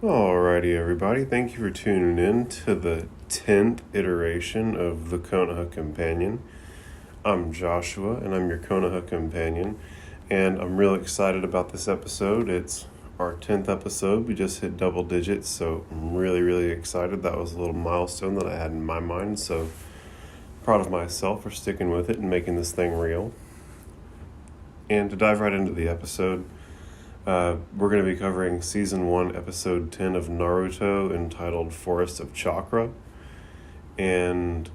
Alrighty, everybody. Thank you for tuning in to the 10th iteration of the Konoha Companion. I'm Joshua, and I'm your Konoha Companion, and I'm really excited about this episode. It's our 10th episode. We just hit double digits, so I'm really excited. That was a little milestone that I had in my mind, so proud of myself for sticking with it and making this thing real. And to dive right into the episode, we're going to be covering Season 1, Episode 10 of Naruto, entitled Forest of Chakra. And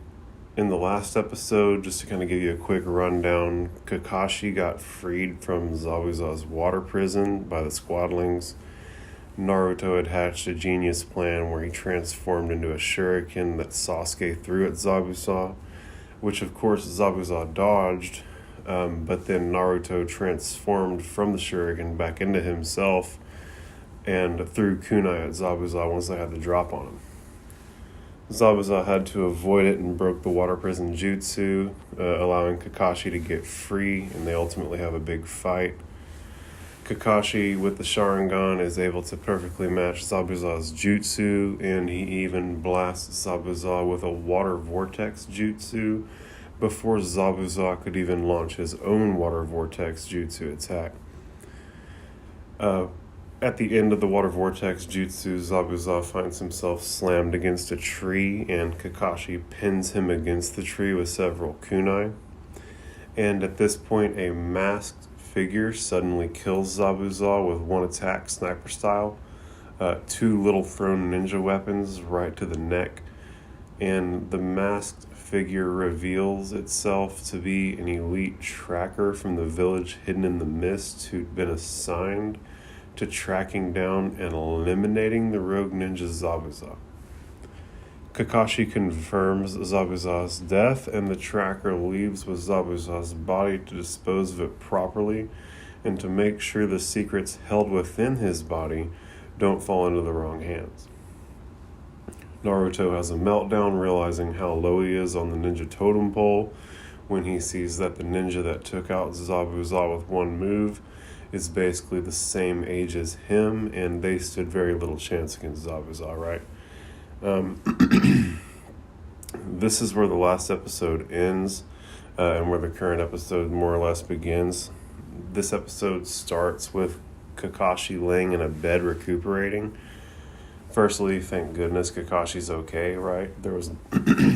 in the last episode, just to kind of give you a quick rundown, Kakashi got freed from Zabuza's water prison by the squadlings. Naruto had hatched a genius plan where he transformed into a shuriken that Sasuke threw at Zabuza, which of course Zabuza dodged. But then Naruto transformed from the shuriken back into himself and threw kunai at Zabuza once they had the drop on him. Zabuza had to avoid it and broke the water prison jutsu, allowing Kakashi to get free, and they ultimately have a big fight. Kakashi, with the Sharingan, is able to perfectly match Zabuza's jutsu, and he even blasts Zabuza with a water vortex jutsu, before Zabuza could even launch his own water vortex jutsu attack. At the end of the water vortex jutsu, Zabuza finds himself slammed against a tree, and Kakashi pins him against the tree with several kunai. And at this point, a masked figure suddenly kills Zabuza with one attack, sniper style, two little thrown ninja weapons right to the neck, and the masked figure reveals itself to be an elite tracker from the village hidden in the mist who'd been assigned to tracking down and eliminating the rogue ninja Zabuza. Kakashi confirms Zabuza's death, and the tracker leaves with Zabuza's body to dispose of it properly and to make sure the secrets held within his body don't fall into the wrong hands. Naruto has a meltdown, realizing how low he is on the ninja totem pole when he sees that the ninja that took out Zabuza with one move is basically the same age as him, and they stood very little chance against Zabuza, right? This is where the last episode ends, and where the current episode more or less begins. This episode starts with Kakashi laying in a bed recuperating. Firstly, thank goodness Kakashi's okay, right? There was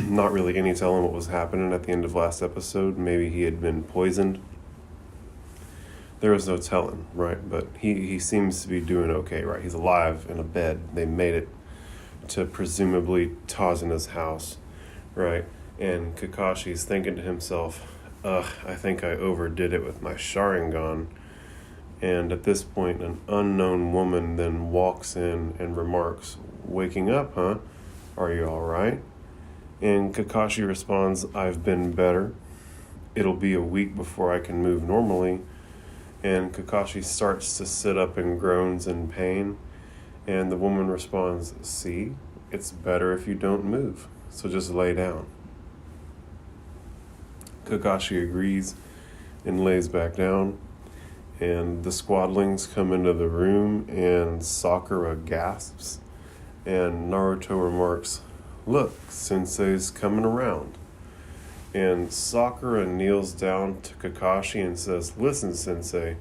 not really any telling what was happening at the end of last episode. Maybe he had been poisoned. There was no telling, right? But he seems to be doing okay, right? He's alive in a bed. They made it to presumably Tazina's house, right? And Kakashi's thinking to himself, I think I overdid it with my Sharingan. And at this point, an unknown woman then walks in and remarks, "Waking up, huh? Are you all right?" And Kakashi responds, "I've been better. It'll be a week before I can move normally." And Kakashi starts to sit up and groans in pain. And the woman responds, "See, it's better if you don't move, so just lay down." Kakashi agrees and lays back down. And the squadlings come into the room, and Sakura gasps, and Naruto remarks, "Look, Sensei's coming around." And Sakura kneels down to Kakashi and says, "Listen, Sensei,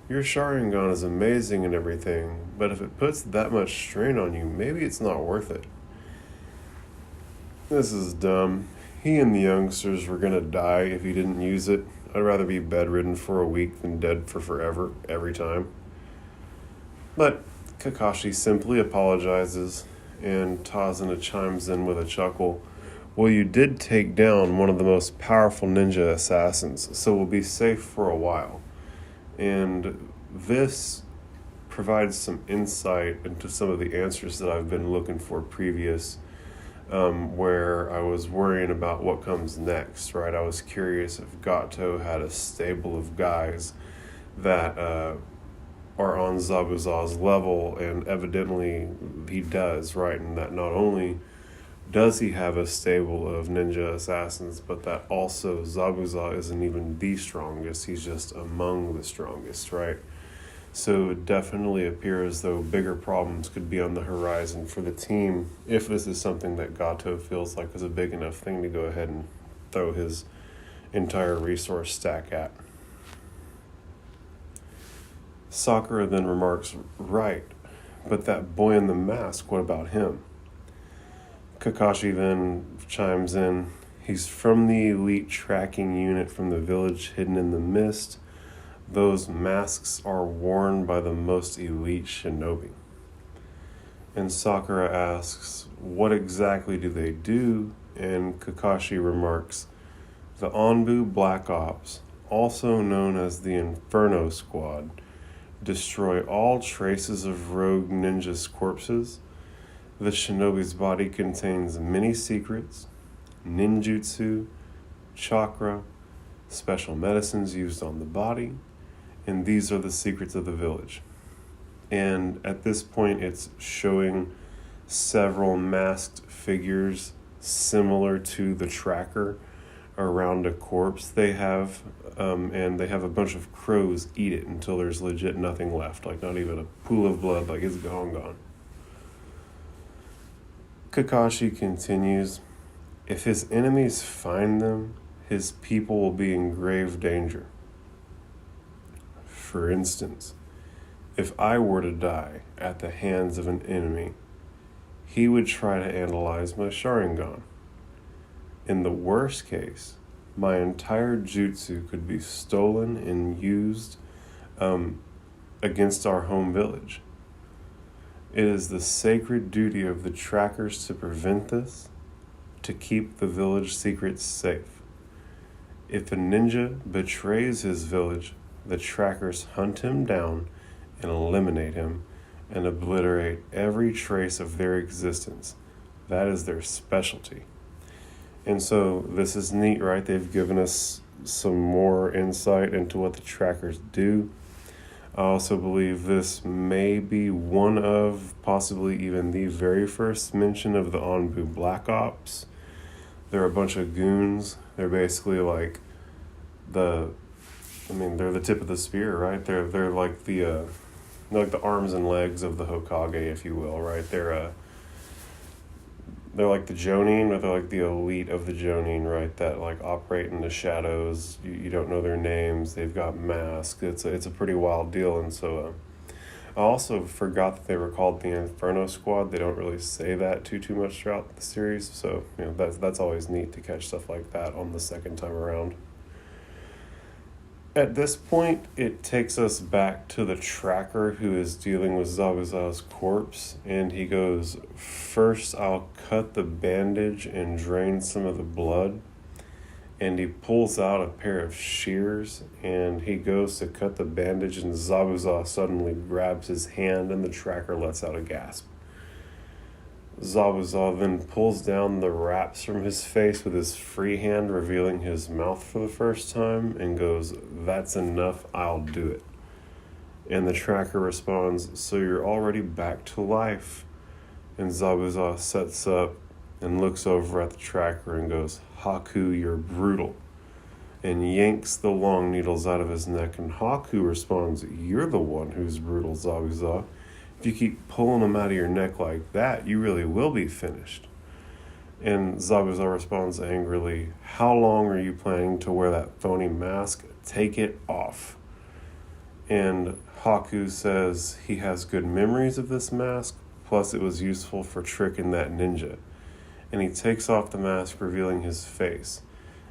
your Sharingan is amazing and everything, but if it puts that much strain on you, maybe it's not worth it." This is dumb. He and the youngsters were gonna die if he didn't use it. I'd rather be bedridden for a week than dead for forever, every time. But Kakashi simply apologizes, and Tazina chimes in with a chuckle. "Well, you did take down one of the most powerful ninja assassins, so we'll be safe for a while." And this provides some insight into some of the answers that I've been looking for previous, where I was worrying about what comes next, right? I was curious if Gato had a stable of guys that are on Zabuza's level, and evidently he does, right? And that not only does he have a stable of ninja assassins, but that also Zabuza isn't even the strongest, he's just among the strongest, right? So it definitely appears as though bigger problems could be on the horizon for the team if this is something that Gato feels like is a big enough thing to go ahead and throw his entire resource stack at. Sakura then remarks, right, but that boy in the mask, what about him? Kakashi then chimes in, he's from the elite tracking unit from the village hidden in the mist. Those masks are worn by the most elite shinobi. And Sakura asks, what exactly do they do? And Kakashi remarks, the Anbu Black Ops, also known as the Inferno Squad, destroy all traces of rogue ninjas' corpses. The shinobi's body contains many secrets, ninjutsu, chakra, special medicines used on the body, and these are the secrets of the village. And at this point, it's showing several masked figures similar to the tracker around a corpse they have, and they have a bunch of crows eat it until there's legit nothing left, like not even a pool of blood, like it's gone. Kakashi continues, if his enemies find them, his people will be in grave danger. For instance, if I were to die at the hands of an enemy, he would try to analyze my Sharingan. In the worst case, my entire jutsu could be stolen and used against our home village. It is the sacred duty of the trackers to prevent this, to keep the village secrets safe. If a ninja betrays his village, the trackers hunt him down and eliminate him and obliterate every trace of their existence. That is their specialty. And so this is neat, right? They've given us some more insight into what the trackers do. I also believe this may be one of, possibly even the very first mention of the Anbu Black Ops. They're a bunch of goons. They're basically like they're the tip of the spear, right? They're like the arms and legs of the Hokage, if you will, right? They're like the Jonin, or they're like the elite of the Jonin, right? That like operate in the shadows. You don't know their names. They've got masks. It's a pretty wild deal. And so I also forgot that they were called the Inferno Squad. They don't really say that too much throughout the series. So that's always neat to catch stuff like that on the second time around. At this point, it takes us back to the tracker who is dealing with Zabuza's corpse, and he goes, first I'll cut the bandage and drain some of the blood, and he pulls out a pair of shears, and he goes to cut the bandage, and Zabuza suddenly grabs his hand, and the tracker lets out a gasp. Zabuza then pulls down the wraps from his face with his free hand, revealing his mouth for the first time, and goes, that's enough, I'll do it. And the tracker responds, so you're already back to life. And Zabuza sets up and looks over at the tracker and goes, Haku, you're brutal. And yanks the long needles out of his neck, and Haku responds, you're the one who's brutal, Zabuza. If you keep pulling them out of your neck like that, you really will be finished. And Zabuza responds angrily, how long are you planning to wear that phony mask? Take it off. And Haku says he has good memories of this mask, plus it was useful for tricking that ninja. And he takes off the mask, revealing his face.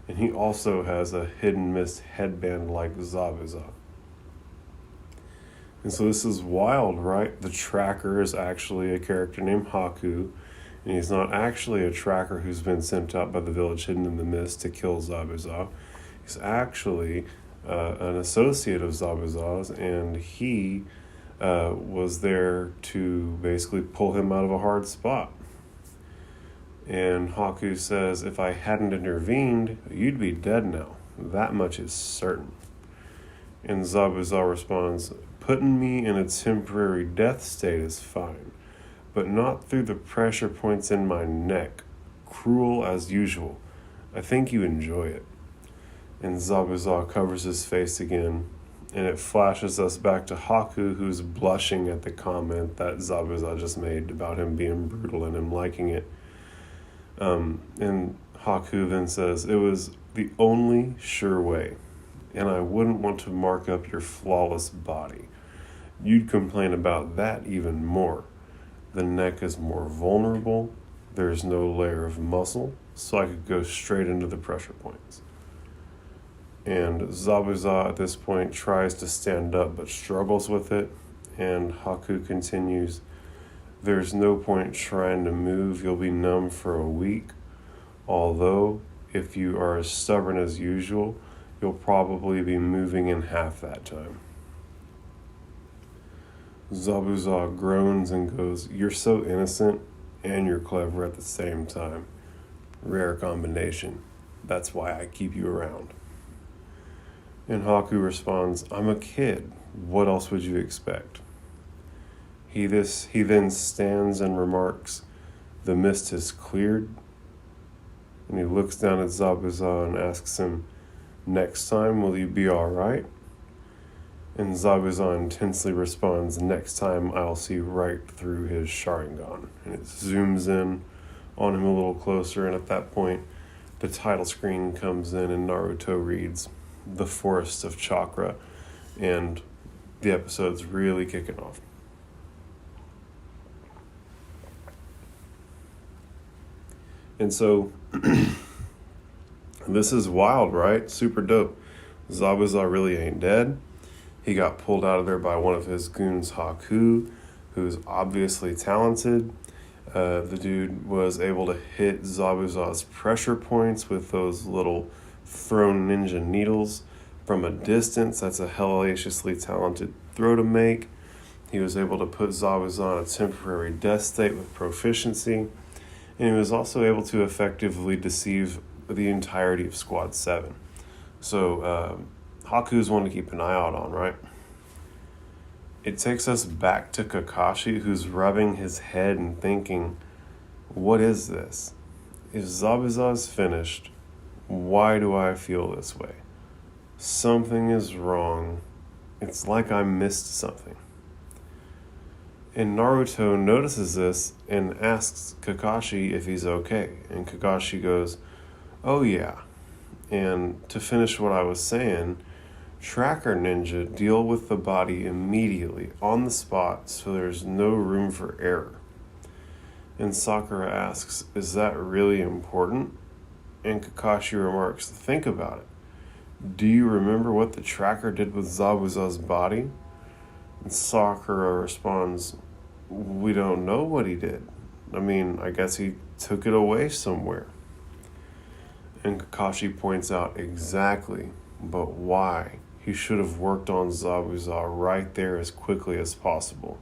And he also has a hidden mist headband like Zabuza. And so this is wild, right? The tracker is actually a character named Haku, and he's not actually a tracker who's been sent out by the village hidden in the mist to kill Zabuza. He's actually an associate of Zabuza's, and he was there to basically pull him out of a hard spot. And Haku says, if I hadn't intervened, you'd be dead now. That much is certain. And Zabuza responds, putting me in a temporary death state is fine, but not through the pressure points in my neck. Cruel as usual. I think you enjoy it. And Zabuza covers his face again, And it flashes us back to Haku, who's blushing at the comment that Zabuza just made about him being brutal and him liking it. And Haku then says, "It was the only sure way, and I wouldn't want to mark up your flawless body. You'd complain about that even more. The neck is more vulnerable, there's no layer of muscle, so I could go straight into the pressure points." And Zabuza at this point tries to stand up but struggles with it, and Haku continues, "There's no point trying to move, you'll be numb for a week. Although, if you are as stubborn as usual, you'll probably be moving in half that time." Zabuza groans and goes, "You're so innocent and you're clever at the same time. Rare combination. That's why I keep you around." And Haku responds, "I'm a kid. What else would you expect?" He then stands and remarks, "The mist has cleared." And he looks down at Zabuza and asks him, "Next time, will you be all right?" And Zabuza intensely responds, "Next time I'll see right through his Sharingan." And it zooms in on him a little closer, and at that point, the title screen comes in and Naruto reads, "The Forest of Chakra," and the episode's really kicking off. And so, this is wild, right? Super dope. Zabuza really ain't dead. He got pulled out of there by one of his goons, Haku, who's obviously talented. The dude was able to hit Zabuza's pressure points with those little thrown ninja needles from a distance. That's a hellaciously talented throw to make. He was able to put Zabuza in a temporary death state with proficiency. And he was also able to effectively deceive the entirety of Squad 7. So, Haku's one to keep an eye out on, right? It takes us back to Kakashi, who's rubbing his head and thinking, what is this? If Zabuza's finished, why do I feel this way? Something is wrong. It's like I missed something. And Naruto notices this and asks Kakashi if he's okay. And Kakashi goes, "Oh yeah. And to finish what I was saying, Tracker Ninja deal with the body immediately, on the spot, so there's no room for error." And Sakura asks, "Is that really important?" And Kakashi remarks, "Think about it. Do you remember what the Tracker did with Zabuza's body?" And Sakura responds, "We don't know what he did. I mean, I guess he took it away somewhere." And Kakashi points out exactly, but why? He should have worked on Zabuza right there as quickly as possible.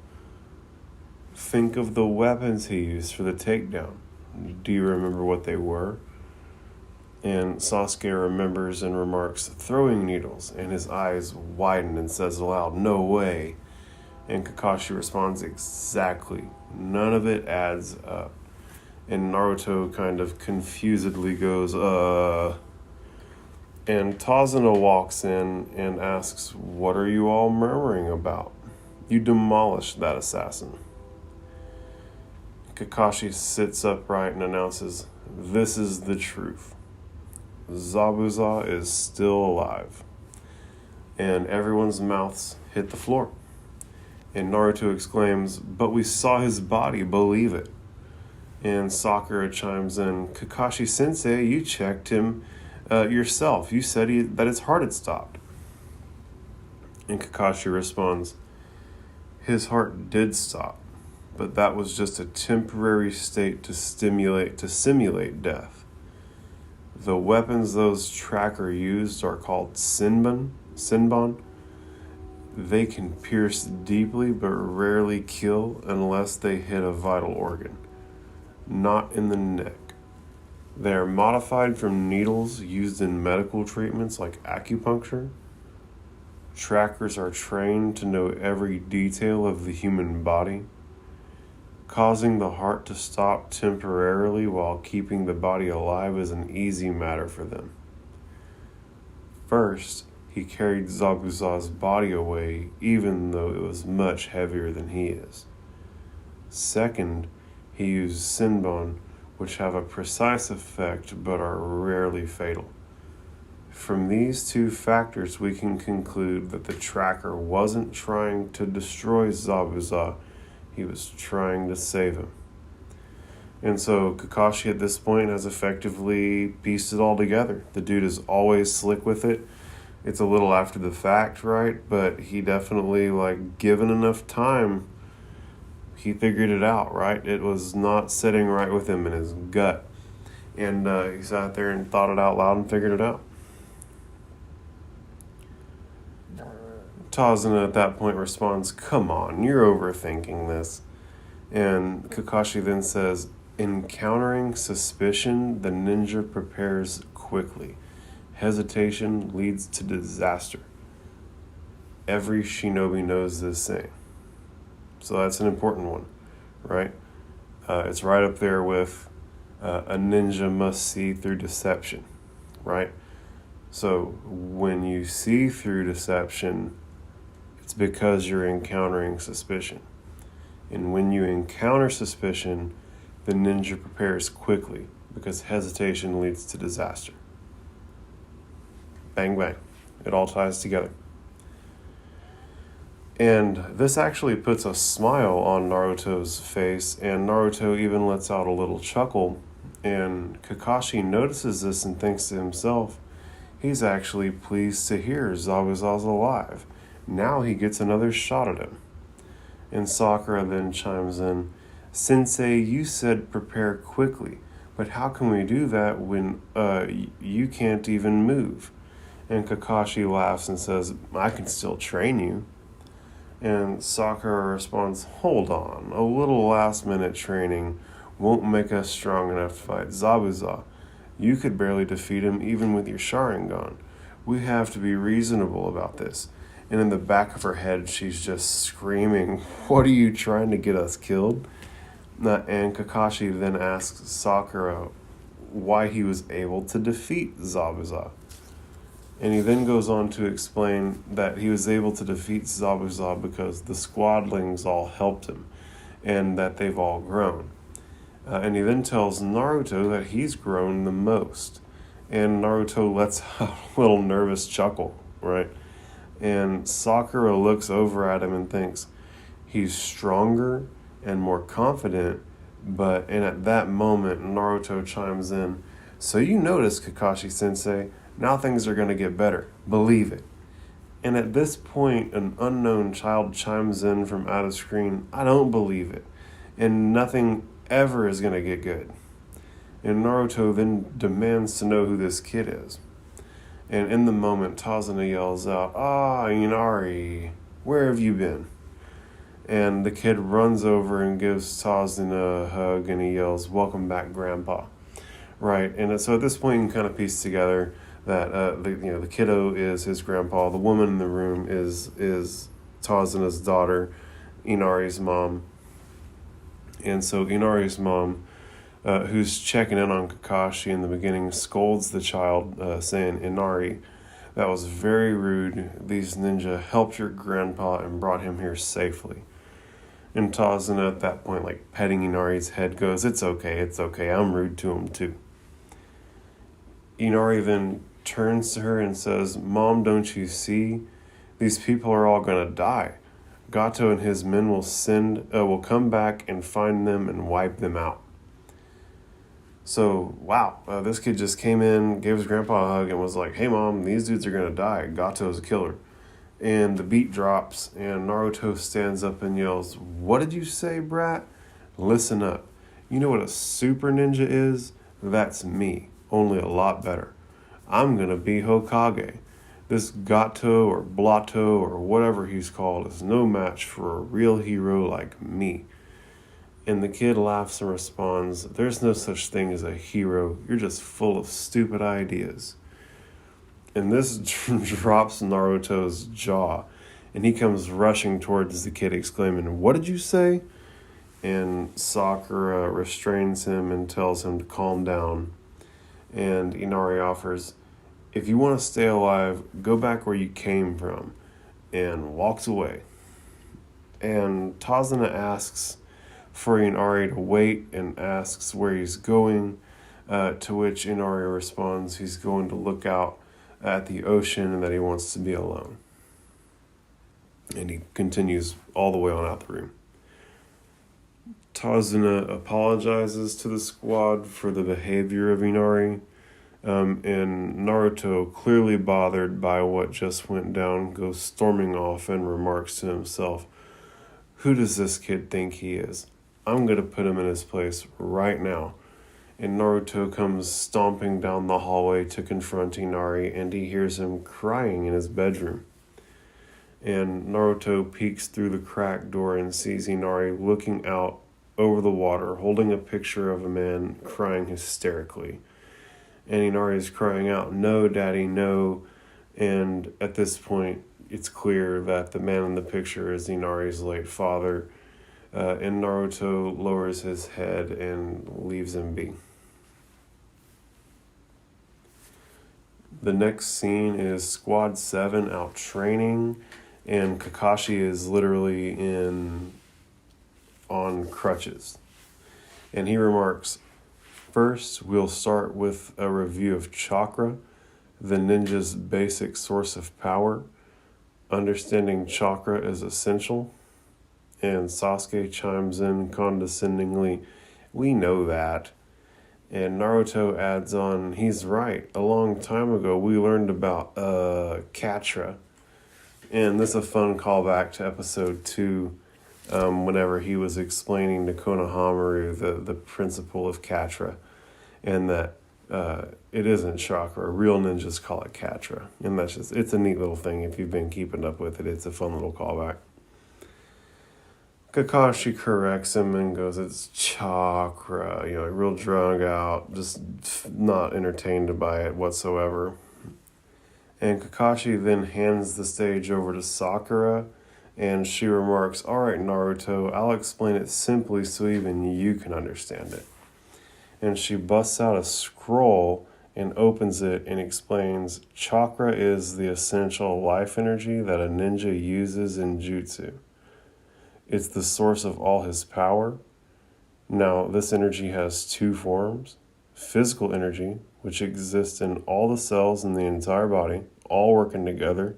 Think of the weapons he used for the takedown. Do you remember what they were? And Sasuke remembers and remarks, "Throwing needles," and his eyes widen and says aloud, "No way." And Kakashi responds, "Exactly. None of it adds up." And Naruto kind of confusedly goes, And Tazuna walks in and asks, "What are you all murmuring about? You demolished that assassin." Kakashi sits upright and announces, "This is the truth. Zabuza is still alive." And everyone's mouths hit the floor. And Naruto exclaims, "But we saw his body, believe it." And Sakura chimes in, "Kakashi Sensei, you checked him yourself. You said that his heart had stopped." And Kakashi responds, "His heart did stop, but that was just a temporary state to simulate death. The weapons those Tracker used are called Sinban. They can pierce deeply but rarely kill unless they hit a vital organ, not in the neck. They are modified from needles used in medical treatments like acupuncture. Trackers are trained to know every detail of the human body. Causing the heart to stop temporarily while keeping the body alive is an easy matter for them. First, he carried Zabuza's body away, even though it was much heavier than he is. Second, he used Sinbon, which have a precise effect but are rarely fatal. From these two factors, we can conclude that the tracker wasn't trying to destroy Zabuza, he was trying to save him. And so Kakashi at this point has effectively pieced it all together. The dude is always slick with it. It's a little after the fact, right? But he definitely, given enough time, he figured it out, right? It was not sitting right with him in his gut. And he sat there and thought it out loud and figured it out. Tazuna at that point responds, "Come on, you're overthinking this." And Kakashi then says, "Encountering suspicion, the ninja prepares quickly. Hesitation leads to disaster." Every shinobi knows this saying. So that's an important one, right? It's right up there with a ninja must see through deception, right? So when you see through deception, it's because you're encountering suspicion. And when you encounter suspicion, the ninja prepares quickly because hesitation leads to disaster. Bang, bang. It all ties together. And this actually puts a smile on Naruto's face, and Naruto even lets out a little chuckle. And Kakashi notices this and thinks to himself, he's actually pleased to hear Zabuza's alive. Now he gets another shot at him. And Sakura then chimes in, "Sensei, you said prepare quickly, but how can we do that when you can't even move?" And Kakashi laughs and says, "I can still train you." And Sakura responds, "Hold on, a little last-minute training won't make us strong enough to fight Zabuza. You could barely defeat him even with your Sharingan. We have to be reasonable about this." And in the back of her head, she's just screaming, "What are you trying to get us killed?" And Kakashi then asks Sakura why he was able to defeat Zabuza. And he then goes on to explain that he was able to defeat Zabuza because the squadlings all helped him and that they've all grown. And he then tells Naruto that he's grown the most. And Naruto lets out a little nervous chuckle, right? And Sakura looks over at him and thinks he's stronger and more confident. And at that moment, Naruto chimes in, "So you notice, Kakashi-sensei, now things are going to get better. Believe it." And at this point, an unknown child chimes in from out of screen, "I don't believe it. And nothing ever is going to get good." And Naruto then demands to know who this kid is. And in the moment, Tazuna yells out, "Ah, Inari, where have you been?" And the kid runs over and gives Tazuna a hug and he yells, "Welcome back, Grandpa." Right, and so at this point you can kind of piece together that the kiddo is his grandpa, the woman in the room is Tazuna's daughter, Inari's mom. And so Inari's mom, who's checking in on Kakashi in the beginning, scolds the child, saying, "Inari, that was very rude. These ninja helped your grandpa and brought him here safely." And Tazuna at that point, petting Inari's head, goes, it's okay, I'm rude to him too." Inari then turns to her and says, "Mom, don't you see? These people are all going to die. Gato and his men will come back and find them and wipe them out." So, wow, this kid just came in, gave his grandpa a hug, and was like, "Hey, Mom, these dudes are going to die. Gato's a killer." And the beat drops, and Naruto stands up and yells, "What did you say, brat? Listen up. You know what a super ninja is? That's me, only a lot better. I'm going to be Hokage. This Gato or Blato or whatever he's called is no match for a real hero like me." And the kid laughs and responds, "There's no such thing as a hero. You're just full of stupid ideas." And this drops Naruto's jaw. And he comes rushing towards the kid, exclaiming, "What did you say?" And Sakura restrains him and tells him to calm down. And Inari offers, If you want to stay alive, go back where you came from, and walks away. And Tazuna asks for Inari to wait and asks where he's going, to which Inari responds he's going to look out at the ocean and that he wants to be alone. And he continues all the way on out the room. Tazuna apologizes to the squad for the behavior of Inari, and Naruto, clearly bothered by what just went down, goes storming off and remarks to himself, "Who does this kid think he is? I'm going to put him in his place right now." And Naruto comes stomping down the hallway to confront Inari, and he hears him crying in his bedroom. And Naruto peeks through the cracked door and sees Inari looking out over the water, holding a picture of a man crying hysterically. And Inari is crying out, "No, Daddy, no." And at this point, it's clear that the man in the picture is Inari's late father. And Naruto lowers his head and leaves him be. The next scene is Squad 7 out training, and Kakashi is literally on crutches. And he remarks, "First, we'll start with a review of Chakra, the ninja's basic source of power. Understanding Chakra is essential." And Sasuke chimes in condescendingly, "We know that." And Naruto adds on, "He's right. A long time ago, we learned about, Chakra." And this is a fun callback to episode 2, whenever he was explaining to Konohamaru the principle of Chakra, and that it isn't chakra. Real ninjas call it Chakra. And it's a neat little thing. If you've been keeping up with it, it's a fun little callback. Kakashi corrects him and goes, "It's Chakra," real drunk out, just not entertained by it whatsoever. And Kakashi then hands the stage over to Sakura, and she remarks, "All right, Naruto, I'll explain it simply so even you can understand it." And she busts out a scroll and opens it and explains, "Chakra is the essential life energy that a ninja uses in jutsu. It's the source of all his power. Now, this energy has 2 forms: physical energy, which exists in all the cells in the entire body, all working together,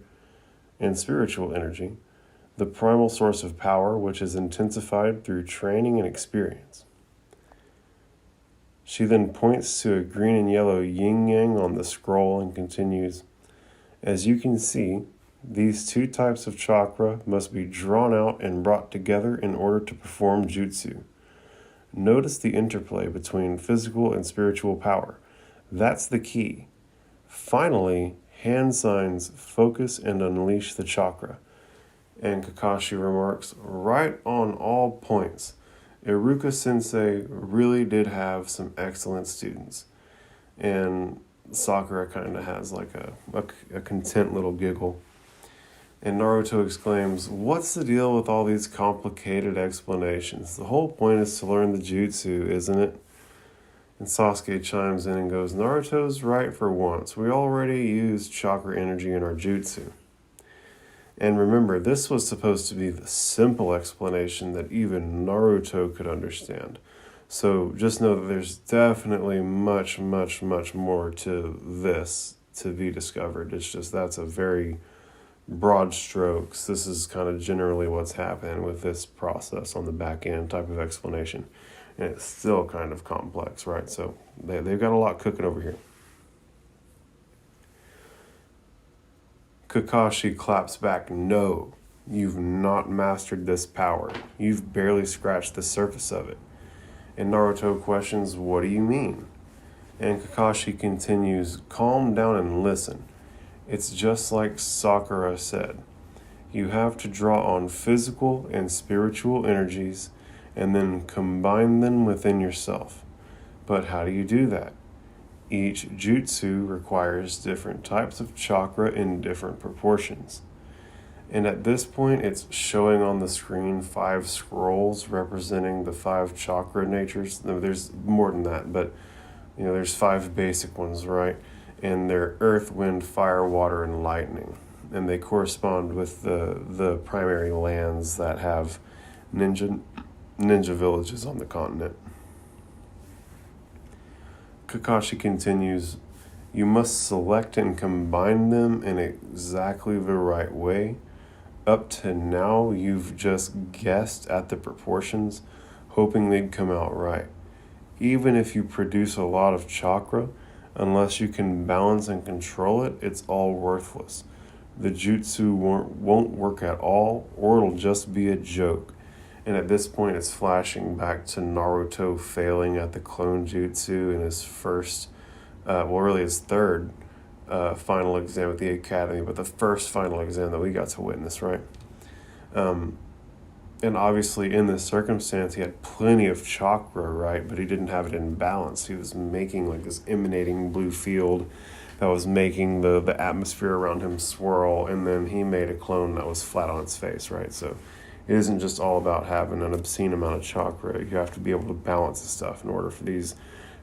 and spiritual energy, the primal source of power, which is intensified through training and experience." She then points to a green and yellow yin-yang on the scroll and continues, "As you can see, these 2 types of chakra must be drawn out and brought together in order to perform jutsu. Notice the interplay between physical and spiritual power. That's the key. Finally, hand signs focus and unleash the chakra." And Kakashi remarks, "Right on all points. Iruka-sensei really did have some excellent students." And Sakura kind of has like a content little giggle. And Naruto exclaims, "What's the deal with all these complicated explanations? The whole point is to learn the jutsu, isn't it?" And Sasuke chimes in and goes, "Naruto's right for once. We already use chakra energy in our jutsu." And remember, this was supposed to be the simple explanation that even Naruto could understand. So just know that there's definitely much, much, much more to this to be discovered. It's just that's a very broad strokes. This is kind of generally what's happening with this process on the back end type of explanation. And it's still kind of complex, right? So they've got a lot cooking over here. Kakashi claps back, "No, you've not mastered this power. You've barely scratched the surface of it." And Naruto questions, "What do you mean?" And Kakashi continues, "Calm down and listen. It's just like Sakura said. You have to draw on physical and spiritual energies and then combine them within yourself. But how do you do that? Each jutsu requires different types of chakra in different proportions." And at this point, it's showing on the screen 5 scrolls representing the 5 chakra natures. No, there's more than that, but there's 5 basic ones, right? and they're earth, wind, fire, water, and lightning. And they correspond with the primary lands that have ninja villages on the continent. Kakashi continues, you must select and combine them in exactly the right way. Up to now, you've just guessed at the proportions, hoping they'd come out right. Even if you produce a lot of chakra, unless you can balance and control it, it's all worthless. The jutsu won't work at all, or it'll just be a joke. And at this point, it's flashing back to Naruto failing at the clone jutsu in his first, his third final exam at the academy, but the first final exam that we got to witness, right? And obviously, in this circumstance, he had plenty of chakra, right? But he didn't have it in balance. He was making like this emanating blue field that was making the atmosphere around him swirl, and then he made a clone that was flat on its face, right? So it isn't just all about having an obscene amount of chakra. You have to be able to balance the stuff in order for these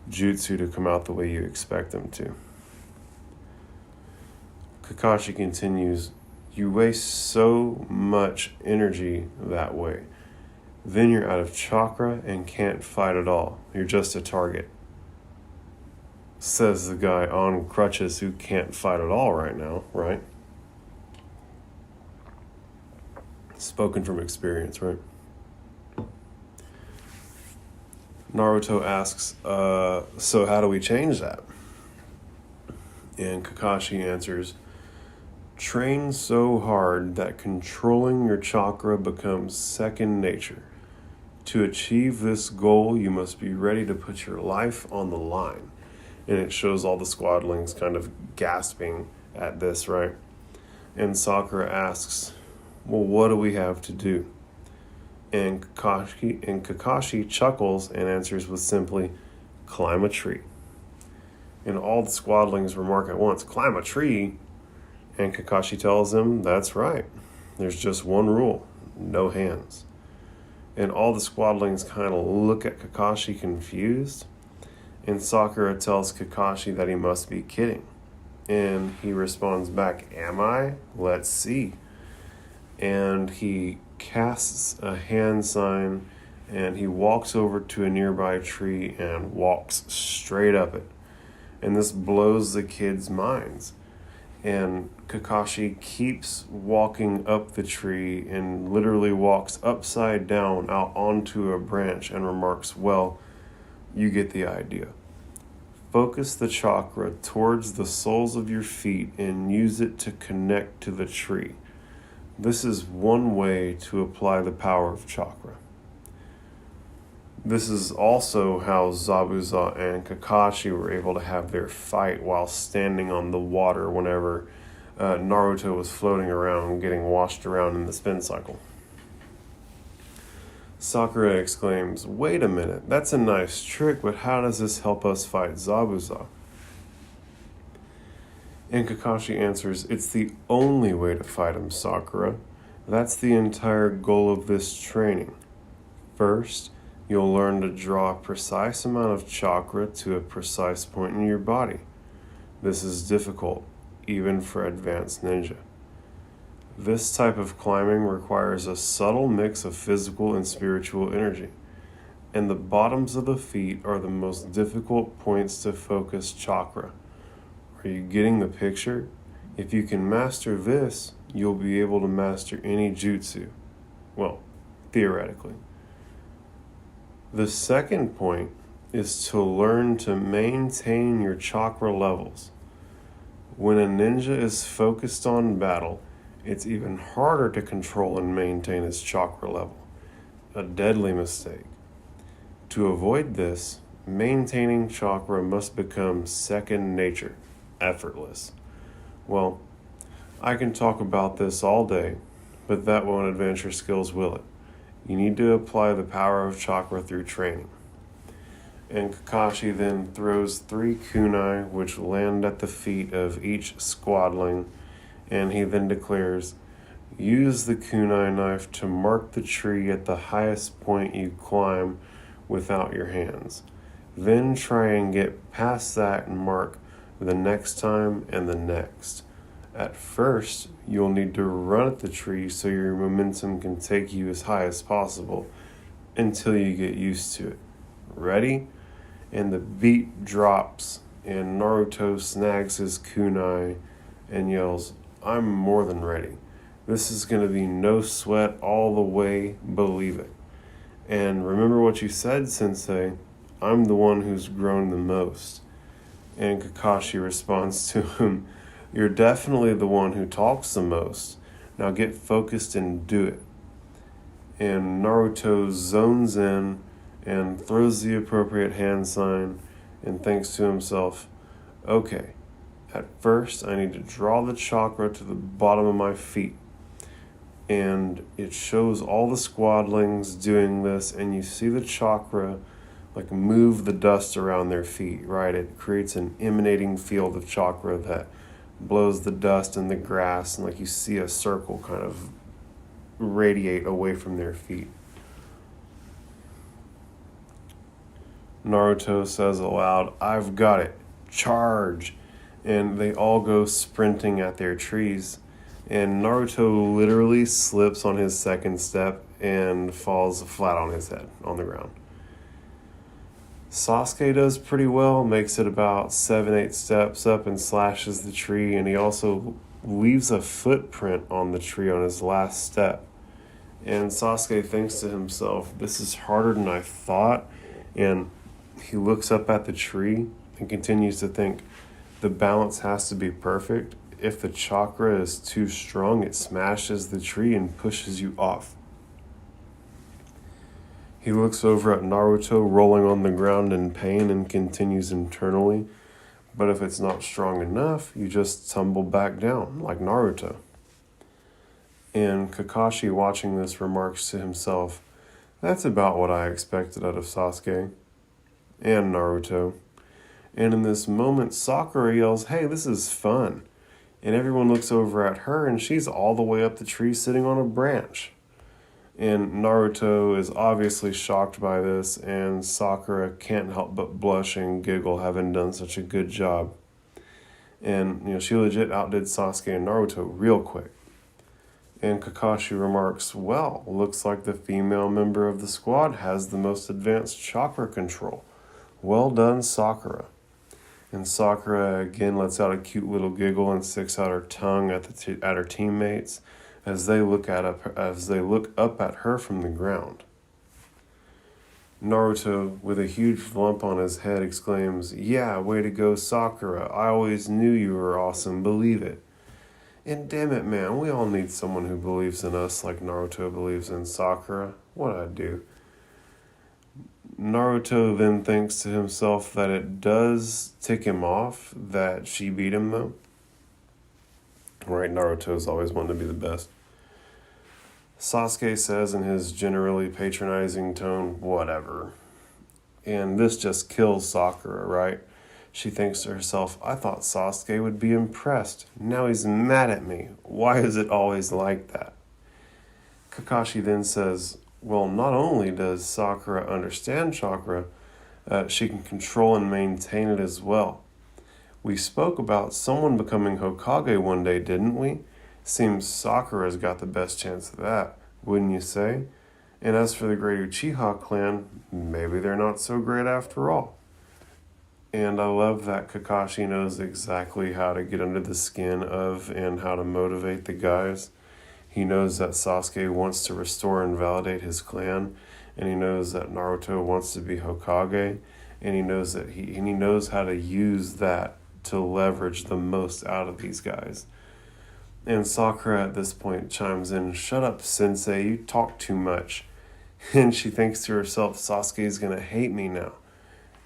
jutsu to come out the way you expect them to. Kakashi continues, you waste so much energy that way. Then you're out of chakra and can't fight at all. You're just a target. Says the guy on crutches who can't fight at all right now, right? Spoken from experience, right? Naruto asks, so how do we change that? And Kakashi answers, train so hard that controlling your chakra becomes second nature. To achieve this goal, you must be ready to put your life on the line. And it shows all the squadlings kind of gasping at this, right? And Sakura asks, well, what do we have to do? And Kakashi chuckles and answers with simply, climb a tree. And all the squadlings remark at once, climb a tree? And Kakashi tells them, that's right. There's just one rule, no hands. And all the squadlings kind of look at Kakashi confused. And Sakura tells Kakashi that he must be kidding. And he responds back, am I? Let's see. And he casts a hand sign and he walks over to a nearby tree and walks straight up it. And this blows the kids' minds. And Kakashi keeps walking up the tree and literally walks upside down out onto a branch and remarks, well, you get the idea. Focus the chakra towards the soles of your feet and use it to connect to the tree. This is one way to apply the power of chakra. This is also how Zabuza and Kakashi were able to have their fight while standing on the water whenever Naruto was floating around and getting washed around in the spin cycle. Sakura exclaims, wait a minute, that's a nice trick, but how does this help us fight Zabuza? And Kakashi answers, it's the only way to fight him, Sakura. That's the entire goal of this training. First, you'll learn to draw a precise amount of chakra to a precise point in your body. This is difficult, even for advanced ninja. This type of climbing requires a subtle mix of physical and spiritual energy, and the bottoms of the feet are the most difficult points to focus chakra. Are you getting the picture? If you can master this, you'll be able to master any jutsu. Well, theoretically. The second point is to learn to maintain your chakra levels. When a ninja is focused on battle, it's even harder to control and maintain his chakra level. A deadly mistake. To avoid this, maintaining chakra must become second nature, effortless. Well, I can talk about this all day, but that won't advance your skills, will it? You need to apply the power of chakra through training. And Kakashi then throws 3 kunai, which land at the feet of each squadling, and he then declares, use the kunai knife to mark the tree at the highest point you climb without your hands. Then try and get past that and mark the next time, and the next. At first, you'll need to run at the tree so your momentum can take you as high as possible until you get used to it. Ready? And the beat drops, and Naruto snags his kunai and yells, "I'm more than ready. This is going to be no sweat all the way, believe it. And remember what you said, Sensei, I'm the one who's grown the most." And Kakashi responds to him, "You're definitely the one who talks the most. Now get focused and do it." And Naruto zones in and throws the appropriate hand sign and thinks to himself, "Okay, at first I need to draw the chakra to the bottom of my feet." And it shows all the squadlings doing this, and you see the chakra like move the dust around their feet, right? It creates an emanating field of chakra that blows the dust and the grass, and like you see a circle kind of radiate away from their feet. Naruto says aloud, "I've got it. Charge!" And they all go sprinting at their trees. And Naruto literally slips on his second step and falls flat on his head on the ground. Sasuke does pretty well, makes it about 7-8 steps up and slashes the tree, and he also leaves a footprint on the tree on his last step. And Sasuke thinks to himself, "This is harder than I thought," and he looks up at the tree and continues to think, the balance has to be perfect. If the chakra is too strong, it smashes the tree and pushes you off. He looks over at Naruto rolling on the ground in pain and continues internally, but if it's not strong enough, you just tumble back down like Naruto. And Kakashi, watching this, remarks to himself, "That's about what I expected out of Sasuke and Naruto." And in this moment, Sakura yells, "Hey, this is fun." And everyone looks over at her, and she's all the way up the tree sitting on a branch. And Naruto is obviously shocked by this, and Sakura can't help but blush and giggle, having done such a good job. And, she legit outdid Sasuke and Naruto real quick. And Kakashi remarks, "Well, looks like the female member of the squad has the most advanced chakra control. Well done, Sakura." And Sakura again lets out a cute little giggle and sticks out her tongue at her teammates as they look up at her from the ground. Naruto, with a huge lump on his head, exclaims, "Yeah, way to go, Sakura. I always knew you were awesome, believe it." And damn it, man, we all need someone who believes in us like Naruto believes in Sakura. What'd I do? Naruto then thinks to himself that it does tick him off that she beat him, though. Right, Naruto's always wanted to be the best. Sasuke says in his generally patronizing tone, "Whatever." And this just kills Sakura, right? She thinks to herself, "I thought Sasuke would be impressed. Now he's mad at me. Why is it always like that?" Kakashi then says, "Well, not only does Sakura understand chakra, she can control and maintain it as well. We spoke about someone becoming Hokage one day, didn't we? Seems Sakura's got the best chance of that, wouldn't you say? And as for the great Uchiha clan, maybe they're not so great after all." And I love that Kakashi knows exactly how to get under the skin of and how to motivate the guys. He knows that Sasuke wants to restore and validate his clan, and he knows that Naruto wants to be Hokage, and he knows that he knows how to use that to leverage the most out of these guys. And Sakura at this point chimes in, "Shut up, Sensei, you talk too much." And she thinks to herself, Sasuke's gonna hate me now.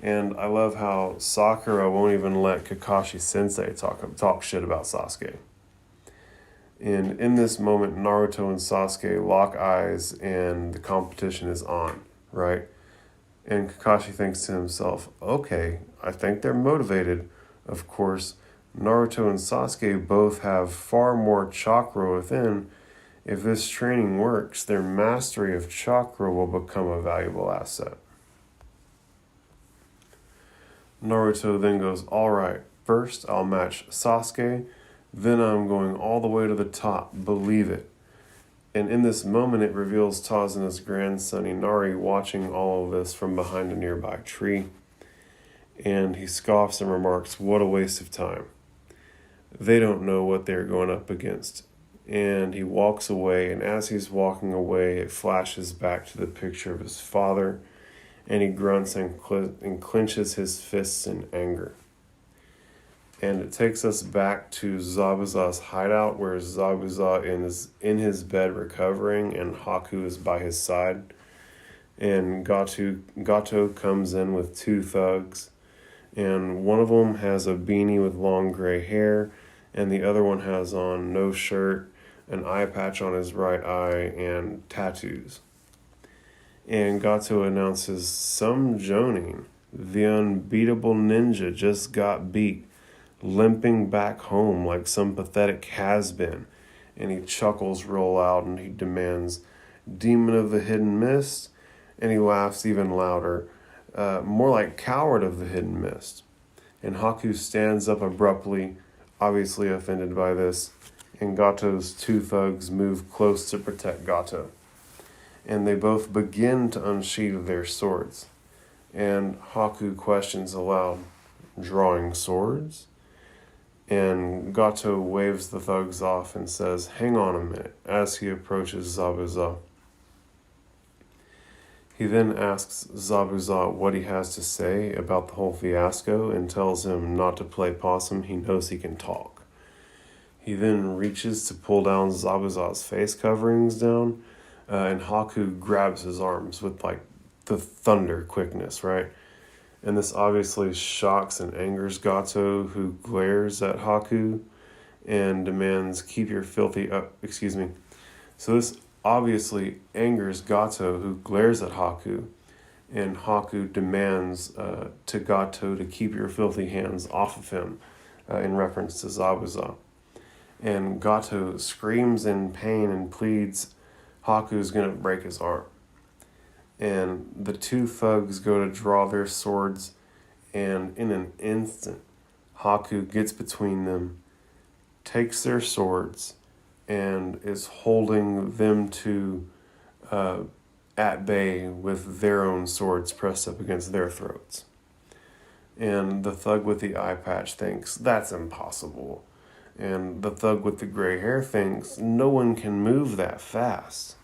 And I love how Sakura won't even let Kakashi Sensei talk shit about Sasuke. And in this moment, Naruto and Sasuke lock eyes and the competition is on, right? And Kakashi thinks to himself, "Okay, I think they're motivated." Of course, Naruto and Sasuke both have far more chakra within. If this training works, their mastery of chakra will become a valuable asset. Naruto then goes, "All right, First, I'll match Sasuke, then I'm going all the way to the top, believe it. And in this moment, it reveals Taz and his grandson Inari watching all of this from behind a nearby tree. And he scoffs and remarks, "What a waste of time. They don't know what they're going up against." And he walks away, and as he's walking away, it flashes back to the picture of his father, and he grunts and clenches his fists in anger. And it takes us back to Zabuza's hideout, where Zabuza is in his bed recovering, and Haku is by his side. And Gato comes in with two thugs, and one of them has a beanie with long gray hair, and the other one has on no shirt, an eye patch on his right eye, and tattoos. And Gato announces, "Some Jonin, the unbeatable ninja, just got beat, limping back home like some pathetic has-been." And he chuckles real loud and he demands, "Demon of the Hidden Mist?" And he laughs even louder, more like Coward of the Hidden Mist. And Haku stands up abruptly, obviously offended by this, and Gato's two thugs move close to protect Gato. And they both begin to unsheath their swords. And Haku questions aloud, "Drawing swords?" And Gato waves the thugs off and says, "Hang on a minute," as he approaches Zabuza. He then asks Zabuza what he has to say about the whole fiasco and tells him not to play possum, he knows he can talk. He then reaches to pull down Zabuza's face coverings down, and Haku grabs his arms with like the thunder quickness, right? And this obviously shocks and angers Gato, who glares at Haku and demands, "Keep your filthy So this obviously angers Gato, who glares at Haku, and Haku demands to Gato to keep your filthy hands off of him, in reference to Zabuza. And Gato screams in pain and pleads Haku's going to break his arm. And the two thugs go to draw their swords, and in an instant, Haku gets between them, takes their swords, and is holding them two at bay with their own swords pressed up against their throats. And the thug with the eye patch thinks, "That's impossible." And the thug with the gray hair thinks, "No one can move that fast."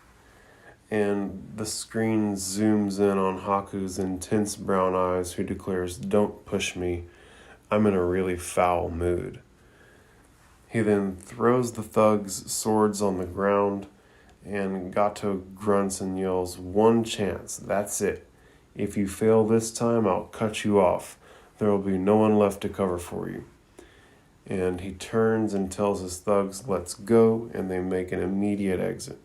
And the screen zooms in on Haku's intense brown eyes, who declares, "Don't push me. I'm in a really foul mood." He then throws the thug's swords on the ground, and Gato grunts and yells, "One chance, that's it. If you fail this time, I'll cut you off. There will be no one left to cover for you." And he turns and tells his thugs, "Let's go," and they make an immediate exit.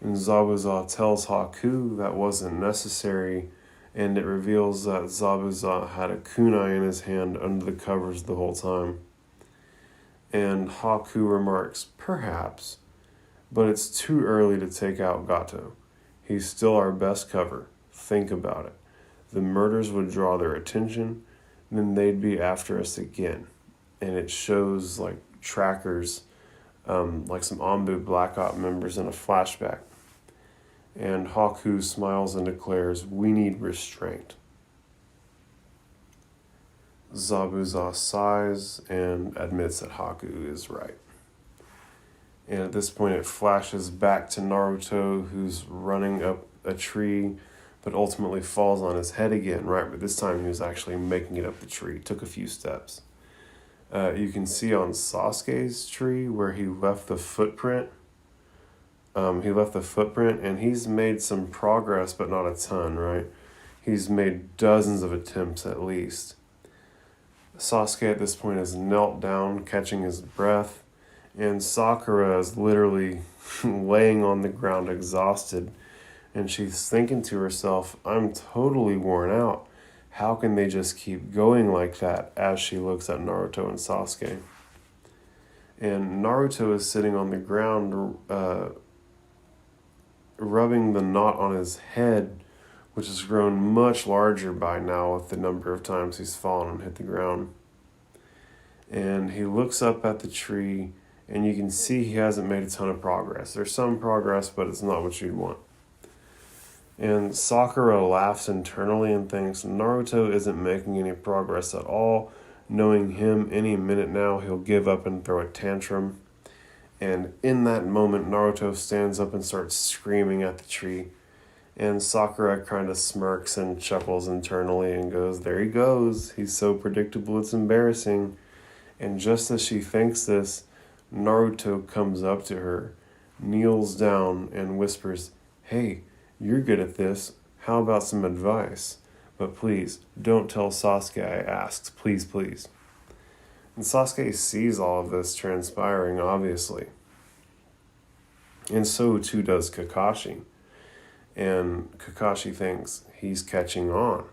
And Zabuza tells Haku that wasn't necessary, and it reveals that Zabuza had a kunai in his hand under the covers the whole time. And Haku remarks, "Perhaps, but it's too early to take out Gato. He's still our best cover. Think about it. The murders would draw their attention, then they'd be after us again." And it shows like trackers, like some Anbu Black Op members in a flashback. And Haku smiles and declares, "We need restraint." Zabuza sighs and admits that Haku is right. And at this point it flashes back to Naruto, who's running up a tree, but ultimately falls on his head again, right? But this time he was actually making it up the tree. Took a few steps. You can see on Sasuke's tree where he left the footprint. And he's made some progress, but not a ton, right? He's made dozens of attempts at least. Sasuke at this point has knelt down, catching his breath, and Sakura is literally laying on the ground exhausted, and she's thinking to herself, "I'm totally worn out. How can they just keep going like that?" as she looks at Naruto and Sasuke. And Naruto is sitting on the ground, rubbing the knot on his head which has grown much larger by now with the number of times he's fallen and hit the ground. And he looks up at the tree, and you can see he hasn't made a ton of progress. There's some progress, but it's not what you'd want. And Sakura laughs internally and thinks Naruto isn't making any progress at all. Knowing him, any minute now he'll give up and throw a tantrum. And in that moment, Naruto stands up and starts screaming at the tree. And Sakura kind of smirks and chuckles internally and goes, there he goes. He's so predictable, it's embarrassing. And just as she thinks this, Naruto comes up to her, kneels down, and whispers, hey, you're good at this. How about some advice? But please, don't tell Sasuke I asked. Please, please. And Sasuke sees all of this transpiring, obviously. And so too does Kakashi. And Kakashi thinks he's catching on.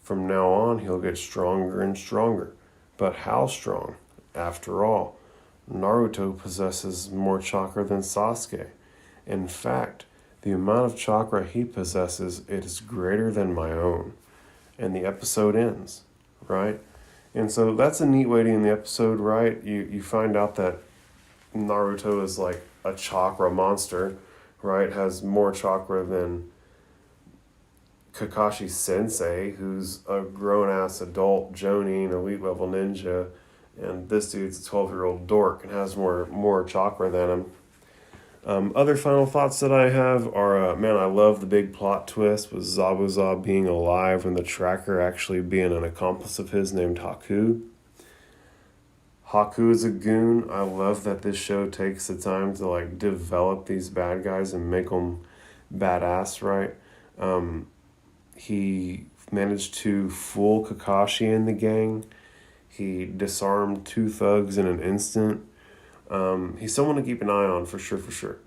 From now on, he'll get stronger and stronger. But how strong? After all, Naruto possesses more chakra than Sasuke. In fact, the amount of chakra he possesses, it is greater than my own. And the episode ends, right? And so that's a neat way to end the episode, right? You find out that Naruto is like a chakra monster, right? Has more chakra than Kakashi Sensei, who's a grown-ass adult Jonin, elite level ninja, and this dude's a 12-year-old dork and has more chakra than him. Other final thoughts that I have are, man, I love the big plot twist with Zabuza being alive and the tracker actually being an accomplice of his named Haku. Haku is a goon. I love that this show takes the time to like develop these bad guys and make them badass, right? He managed to fool Kakashi and the gang. He disarmed 2 thugs in an instant. He's someone to keep an eye on for sure.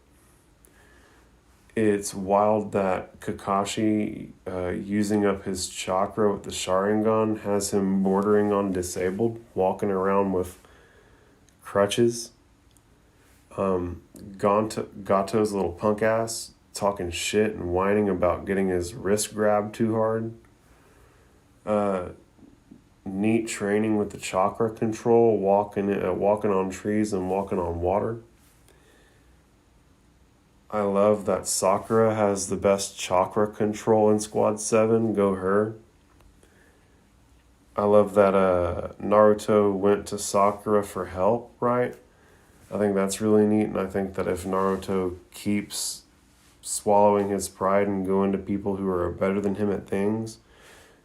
It's wild that Kakashi, using up his chakra with the Sharingan, has him bordering on disabled, walking around with crutches. Gato's little punk ass talking shit and whining about getting his wrist grabbed too hard. Neat training with the chakra control, walking on trees and walking on water. I love that Sakura has the best chakra control in Squad 7. Go her. I love that Naruto went to Sakura for help, right? I think that's really neat, and I think that if Naruto keeps swallowing his pride and going to people who are better than him at things,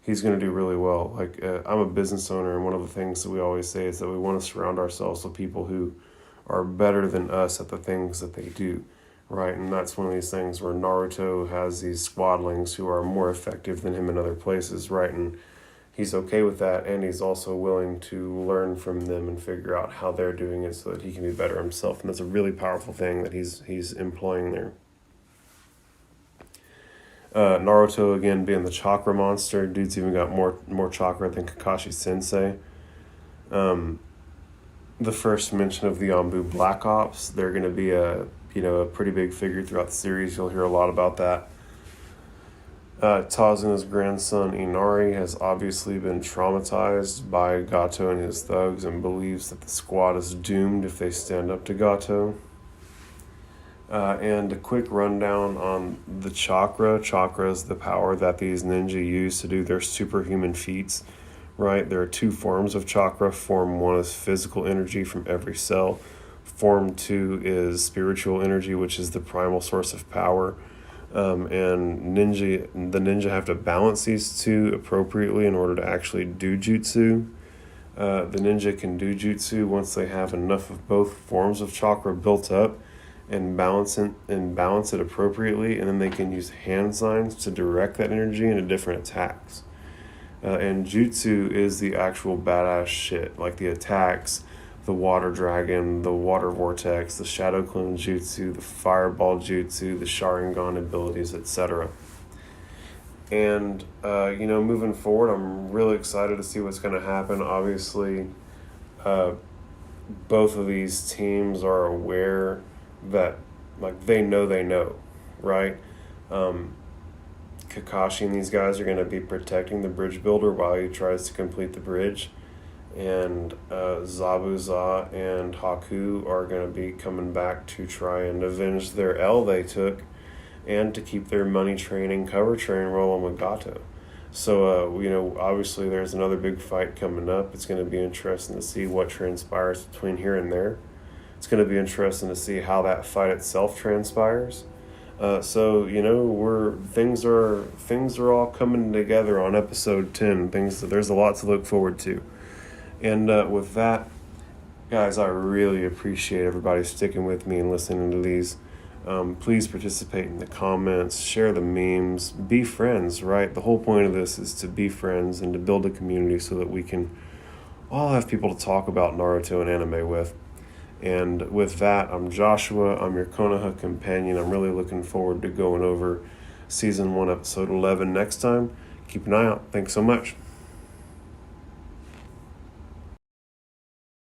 he's going to do really well. Like, I'm a business owner, and one of the things that we always say is that we want to surround ourselves with people who are better than us at the things that they do, right? And that's one of these things where Naruto has these squadlings who are more effective than him in other places, right? And he's okay with that, and he's also willing to learn from them and figure out how they're doing it so that he can be better himself. And that's a really powerful thing that he's employing there. Naruto, again, being the chakra monster. Dude's even got more chakra than Kakashi Sensei. The first mention of the Anbu Black Ops, they're going to be a pretty big figure throughout the series. You'll hear a lot about that. Tazuna's grandson Inari has obviously been traumatized by Gato and his thugs and believes that the squad is doomed if they stand up to Gato. And a quick rundown on the chakra. Chakra is the power that these ninja use to do their superhuman feats, right? There are 2 forms of chakra. Form 1 is physical energy from every cell. Form 2 is spiritual energy, which is the primal source of power. And the ninja have to balance these 2 appropriately in order to actually do jutsu. The ninja can do jutsu once they have enough of both forms of chakra built up and balance it appropriately, and then they can use hand signs to direct that energy into different attacks. And jutsu is the actual badass shit, like the attacks, the water dragon, the water vortex, the shadow clone jutsu, the fireball jutsu, the Sharingan abilities, etc. And moving forward, I'm really excited to see what's going to happen. Obviously, both of these teams are aware that, like, they know, right? Kakashi and these guys are going to be protecting the bridge builder while he tries to complete the bridge. And Zabuza and Haku are going to be coming back to try and avenge their L they took and to keep their money train and cover train rolling with Gato. So, obviously there's another big fight coming up. It's going to be interesting to see what transpires between here and there. It's going to be interesting to see how that fight itself transpires. Things are all coming together on episode 10. There's a lot to look forward to. And with that, guys, I really appreciate everybody sticking with me and listening to these. Please participate in the comments, share the memes, be friends, right? The whole point of this is to be friends and to build a community so that we can all have people to talk about Naruto and anime with. And with that, I'm Joshua. I'm your Konoha companion. I'm really looking forward to going over Season 1, Episode 11 next time. Keep an eye out. Thanks so much.